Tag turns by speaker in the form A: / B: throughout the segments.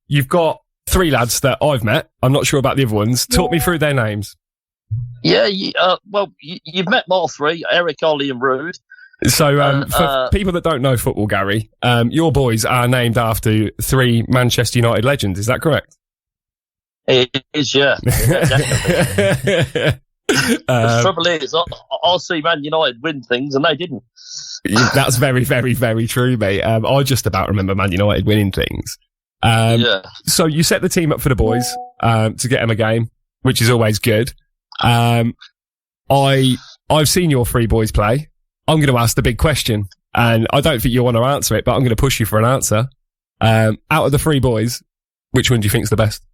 A: you've got 3 lads that I've met. I'm not sure about the other ones. Talk me through their names.
B: Yeah, you've met all 3, Eric, Ollie and Rude.
A: So, for people that don't know football, Gary, your boys are named after 3 Manchester United legends. Is that correct?
B: It is, yeah. Definitely. The trouble is, I'll see Man United win things and they didn't.
A: That's very, very, very true, mate. I just about remember Man United winning things. So you set the team up for the boys to get them a game, which is always good. I've seen your 3 boys play. I'm going to ask the big question, and I don't think you'll want to answer it, but I'm going to push you for an answer. Out of the 3 boys, which one do you think's the best?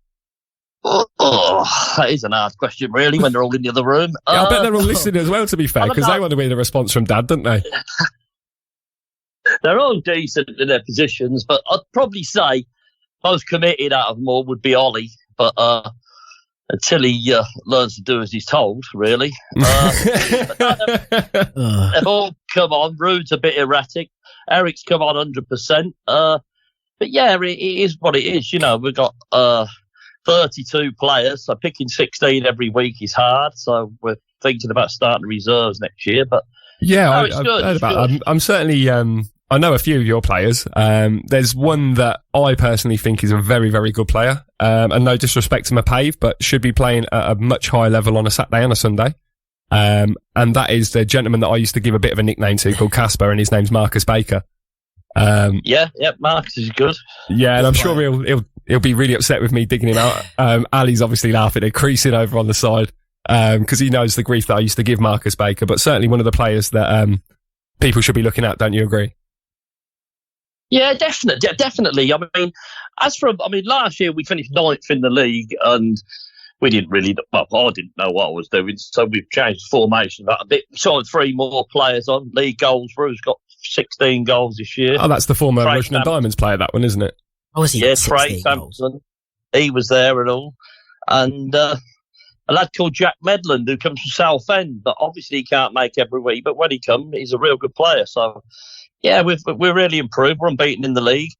B: That is an hard question, really, when they're all in the other room.
A: Yeah, I bet they're all listening as well, to be fair, because they want to hear the response from Dad, don't they?
B: They're all decent in their positions, but I'd probably say most committed out of them all would be Ollie, but until he learns to do as he's told, really. They've all come on. Rude's a bit erratic. Eric's come on 100%. But yeah, it is what it is. You know, we've got 32 players, so picking 16 every week is hard. So we're thinking about starting the reserves next year. But
A: yeah, I've heard about that. I'm certainly. I know a few of your players. There's one that I personally think is a very, very good player. And no disrespect to MCPave, but should be playing at a much higher level on a Saturday and a Sunday. And that is the gentleman that I used to give a bit of a nickname to called Casper, and his name's Marcus Baker.
B: Yeah, Marcus is good.
A: Yeah, and I'm sure he'll be really upset with me digging him out. Ali's obviously laughing and creasing over on the side, because he knows the grief that I used to give Marcus Baker, but certainly one of the players that, people should be looking at. Don't you agree?
B: Yeah, definitely. I mean, last year we finished 9th in the league, and we didn't really. Well, I didn't know what I was doing, so we've changed the formation a bit. Signed 3 more players on league goals. Rue's got 16 goals this year.
A: Oh, that's the former Russian and Diamonds player. That one, isn't it?
C: Oh, is he?
B: Yeah, Trey Sampson. He was there and all, and a lad called Jack Medland who comes from Southend, but obviously he can't make every week. But when he comes, he's a real good player. So. Yeah, we're really improved. We're unbeaten in the league.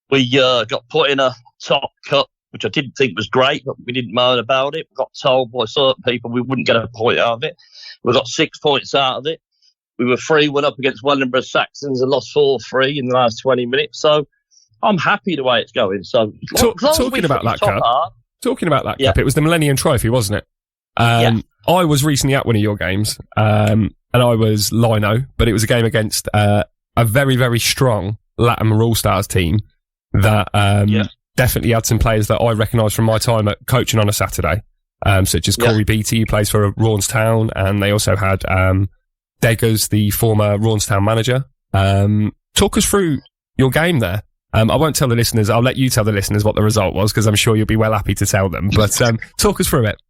B: We got put in a top cut, which I didn't think was great, but we didn't moan about it. We got told by certain people we wouldn't get a point out of it. We got 6 points out of it. We were 3-1 up against Wellingborough Saxons and lost 4-3 in the last 20 minutes. So I'm happy the way it's going. So
A: talking about that cup, it was the Millennium Trophy, wasn't it?
B: Yeah.
A: I was recently at one of your games, and I was lino, but it was a game against a very, very strong Latimer All Stars team that definitely had some players that I recognise from my time at coaching on a Saturday, such as Corey Beattie, who plays for Rawnstown, and they also had Deggers, the former Rawnstown manager. Talk us through your game there. I won't tell the listeners. I'll let you tell the listeners what the result was, because I'm sure you'll be well happy to tell them. But talk us through it.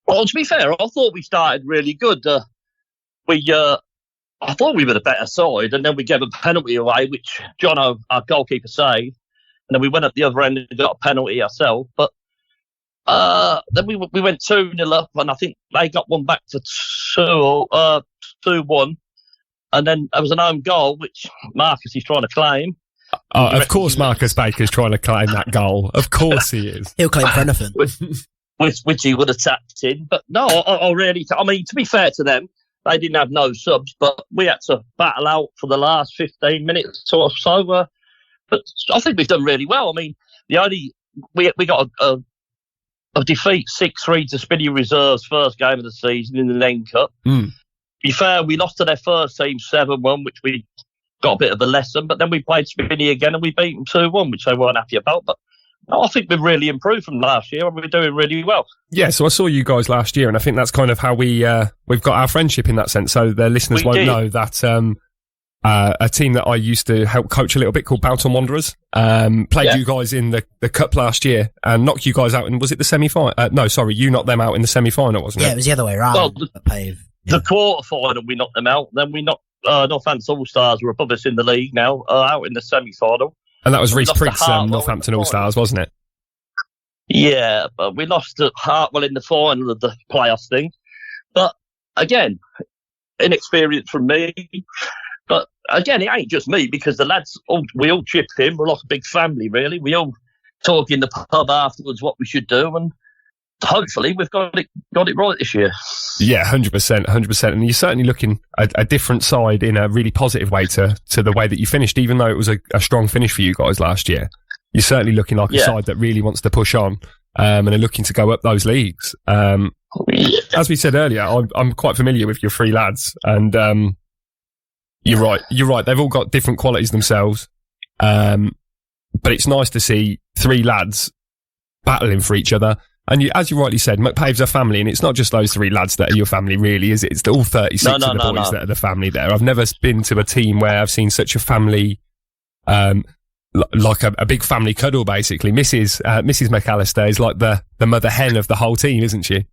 B: Well, to be fair, I thought we started really good. I thought we were the better side, and then we gave a penalty away, which Jono, our goalkeeper, saved. And then we went up the other end and got a penalty ourselves. But then we went 2-0 up, and I think they got one back for 2-1. And then there was an own goal, which Marcus is trying to claim.
A: Oh, of course Marcus Baker's trying to claim that goal. Of course he is.
C: He'll claim for anything.
B: Which he would have tapped in. But no, I really... I mean, to be fair to them, they didn't have no subs, but we had to battle out for the last 15 minutes or so. But I think we've done really well. I mean, we got a defeat 6-3 to Spinney Reserves first game of the season in the Nene Cup. To be fair, we lost to their first team 7-1, which we got a bit of a lesson. But then we played Spinney again and we beat them 2-1, which they weren't happy about. But I think we've really improved from last year, and we're doing really well. Yeah,
A: so I saw you guys last year, and I think that's kind of how we've got our friendship in that sense. So the listeners won't know that a team that I used to help coach a little bit called Boughton Wanderers played you guys in the cup last year and knocked you guys out in, was it the semi-final? No, sorry, you knocked them out in the semi-final, wasn't it?
C: Yeah, it was the other way around.
B: Well, the quarter-final we knocked them out, then we knocked Northampton All-Stars, who are above us in the league now, out in the semi-final.
A: And that was Reece Prigg's Northampton All-Stars, wasn't it?
B: Yeah, but we lost to Hartwell in the final of the playoffs thing. But again, inexperience from me. But again, it ain't just me, because the lads, we all chip in. We're like a big family, really. We all talking the pub afterwards what we should do, and hopefully we've got it right this year.
A: Yeah, 100%. And you're certainly looking a different side in a really positive way to the way that you finished, even though it was a strong finish for you guys last year. You're certainly looking like a side that really wants to push on and are looking to go up those leagues. As we said earlier, I'm quite familiar with your three lads, and you're right. They've all got different qualities themselves, but it's nice to see three lads battling for each other. And as you rightly said, McPave's a family, and it's not just those three lads that are your family, really, is it? It's all 36 of the boys that are the family there. I've never been to a team where I've seen such a family, like a big family cuddle, basically. Mrs. McAllister is like the mother hen of the whole team, isn't she?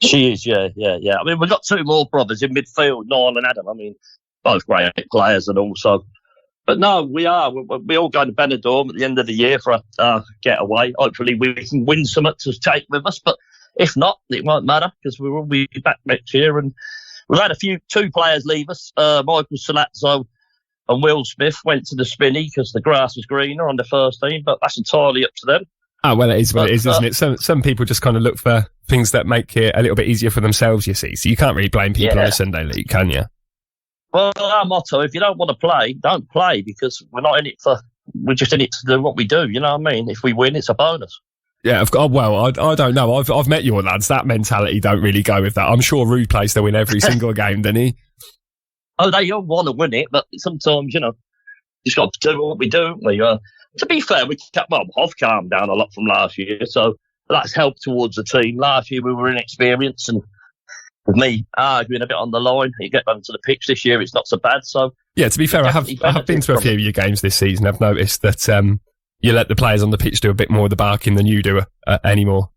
B: She is, yeah. I mean, we've got two more brothers in midfield, Niall and Adam. I mean, both great players and also. But no, we are. We all go to Benidorm at the end of the year for a getaway. Hopefully we can win something to take with us. But if not, it won't matter because we will be back next year. And we've had two players leave us. Michael Salazzo and Will Smith went to the Spinney because the grass was greener on the first team. But that's entirely up to them.
A: Oh, well, it is what it is, isn't it? Some people just kind of look for things that make it a little bit easier for themselves, you see. So you can't really blame people on a Sunday league, can you?
B: Well, our motto, if you don't want to play, don't play, because we're just in it to do what we do, you know what I mean? If we win, it's a bonus.
A: Yeah, I don't know. I've met your lads. That mentality don't really go with that. I'm sure Rude plays to win every single game, doesn't he?
B: Oh, they all want to win it, but sometimes, just got to do what we do, haven't we? To be fair, I've calmed down a lot from last year, so that's helped towards the team. Last year we were inexperienced, and with me arguing a bit on the line, you get onto the pitch this year, it's not so bad. So
A: yeah, to be fair, I have been to a few of your games this season. I've noticed that you let the players on the pitch do a bit more of the barking than you do anymore.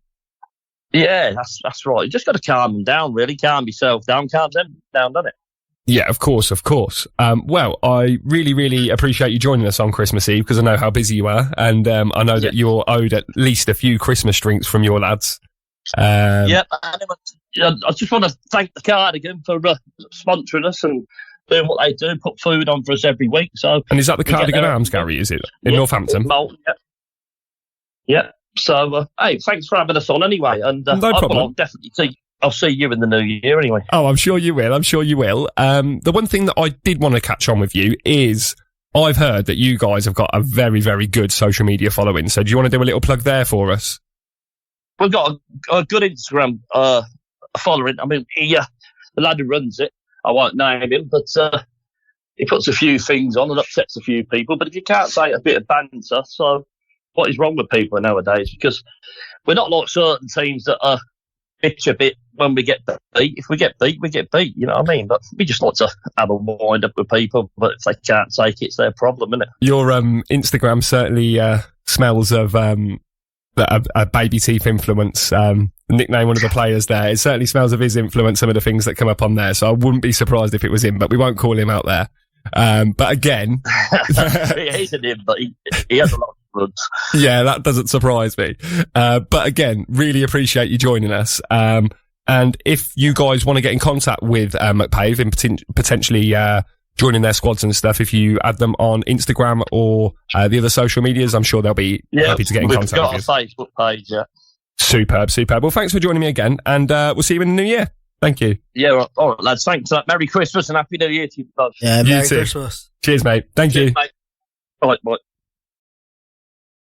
B: Yeah, that's right. You just got to calm them down, really. Calm yourself down, calm them down, doesn't it?
A: Yeah, of course. Well, I really, really appreciate you joining us on Christmas Eve because I know how busy you are, and I know that you're owed at least a few Christmas drinks from your lads.
B: I just want to thank the Cardigan for sponsoring us and doing what they do, put food on for us every week. So, and
A: is that the Cardigan Arms, Gary? Is it in Northampton?
B: Yeah. So, hey, thanks for having us on anyway. And
A: no problem.
B: I'll see you in the new year anyway.
A: Oh, I'm sure you will. The one thing that I did want to catch on with you is I've heard that you guys have got a very, very good social media following. So do you want to do a little plug there for us?
B: We've got a good Instagram following. I mean, the lad who runs it, I won't name him, but he puts a few things on and upsets a few people. But if you can't say a bit of banter, so what is wrong with people nowadays? Because we're not like certain teams that bitch a bit when we get beat. If we get beat, we get beat. You know what I mean? But we just like to have a wind up with people. But if they can't take it, it's their problem, isn't it?
A: Your Instagram certainly smells of a baby teeth influence. Nickname one of the players there. It certainly smells of his influence, some of the things that come up on there. So I wouldn't be surprised if it was him, but we won't call him out there. But again,
B: it isn't him, but he has a lot of blood.
A: Yeah, that doesn't surprise me. But again, really appreciate you joining us. And if you guys want to get in contact with McPave and potentially joining their squads and stuff, if you add them on Instagram or the other social medias, I'm sure they'll be happy to get in contact with you.
B: We've got a Facebook page, yeah.
A: Superb. Well, thanks for joining me again, and we'll see you in the new year. Thank you.
B: Yeah, all right, lads. Thanks. Merry Christmas and Happy New Year to you both.
C: Yeah, Merry Christmas.
A: Cheers, mate. Thank you.
B: Mate. Bye.